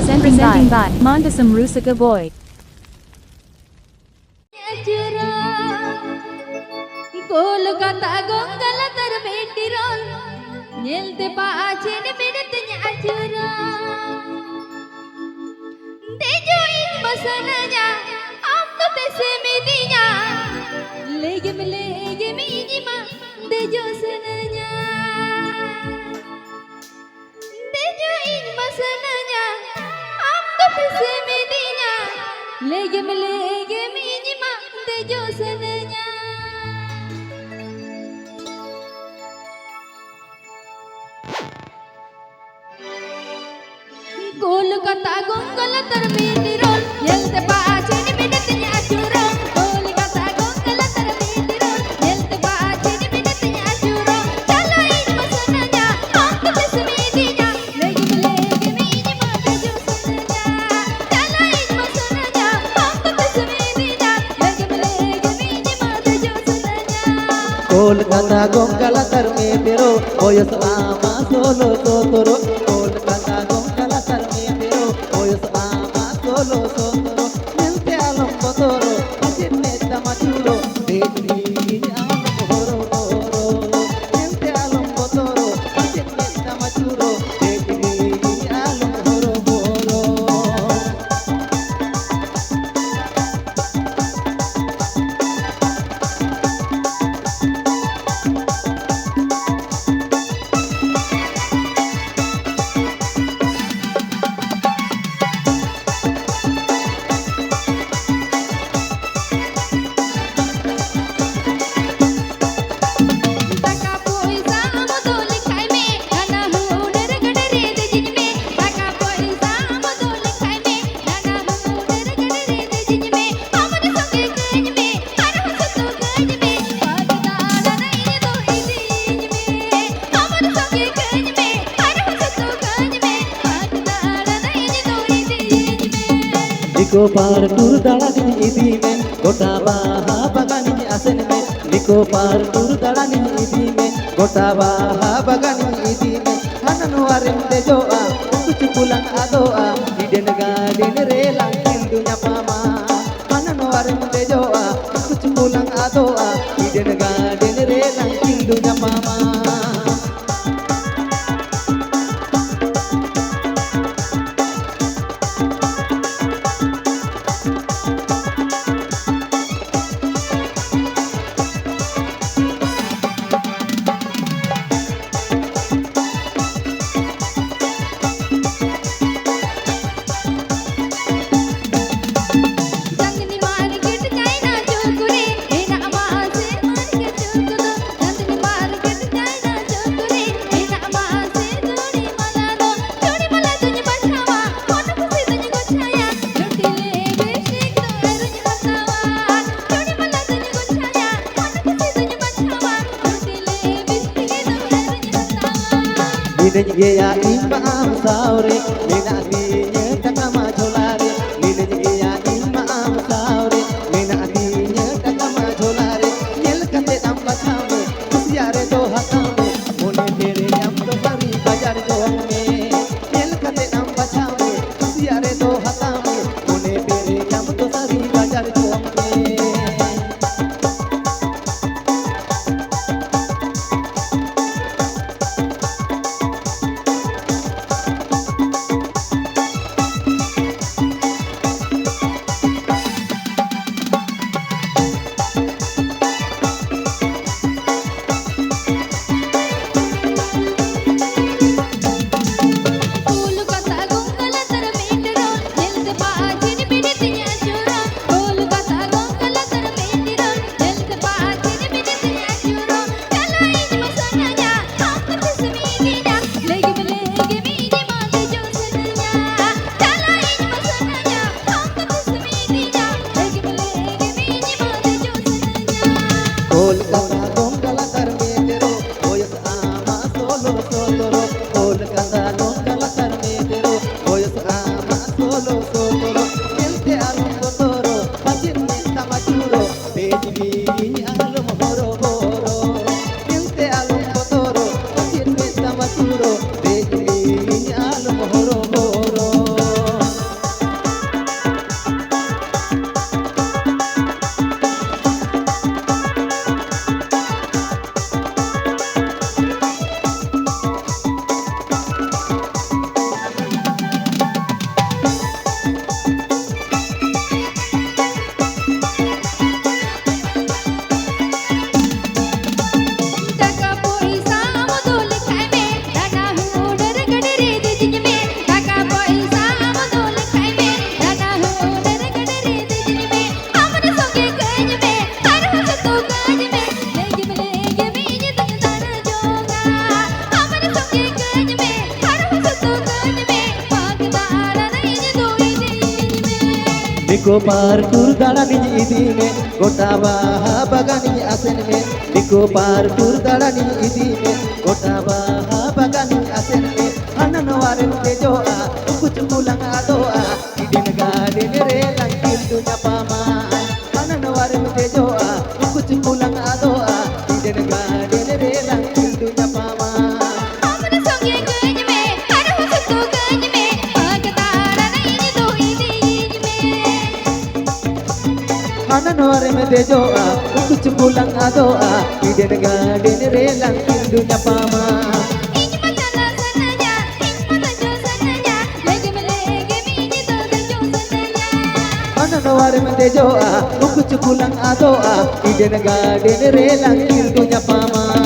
Presenting by Mondasam Rusaka Boy. Kolkata gonggala terbentirol nyelte paacen minetnya ajura dejoin masananya amto tesemedinya legem inima dejo sananya dejoin masananya amto tesemedinya legem inima dejo sananya. Kolkata gonggala terbentirol nyelte paacen minetnya ajura Kolkata gonggala terbentirol nyelte paacen minetnya ajura calain masananya amto tesemedinya legem inima dejo sananya calain masananya amto tesemedinya legem inima dejo sananya Kolkata gonggala termetero oyo selama solo sotoro Kolkata gonggala termetero oyo selama solo sotoro nilte alam botoro asin neta machuro dekhi alam horo horo nilte alam botoro asin neta machuro dekhi alam horo horo Liko par tur dalani idi men gota baha bagani asen men Liko par tur dalani idi men gota baha bagani idi men hananu arim de joa kuchu pulang adoa iden gaden relang hindunya pama hananu arim de joa kuchu pulang adoa iden gaden relang hindunya pama Ninenya ya imba am saure mina atinya kakama jolare Ninenya ya imba am saure mina atinya kakama jolare Nyel kate am bachame kusiare do hatame mone tere am do bari bajar jome Nyel kate am bachame kusiare do hatame mone tere am do bari bajar jome Niko partur darani idime Kota baha bagani asen me Niko partur darani idime Kota baha bagani asen me Hanan waren te joa Kuch pulang adoa Idin gadin re langkil dunya paman Hanan waren te joa Kuch pulang adoa Idin gadin re langkil dunya paman Amna songye ganya me Aru sutu ganya me Pagtara na ini do ini me Hanan waren te joa Kuch pulang adoa Idin gadin re langkil dunya paman Ini matala sananya Ini matajo sananya Lege me mini do jo sananya Hanan waren te joa Kuch pulang adoa Idin gadin re langkil dunya paman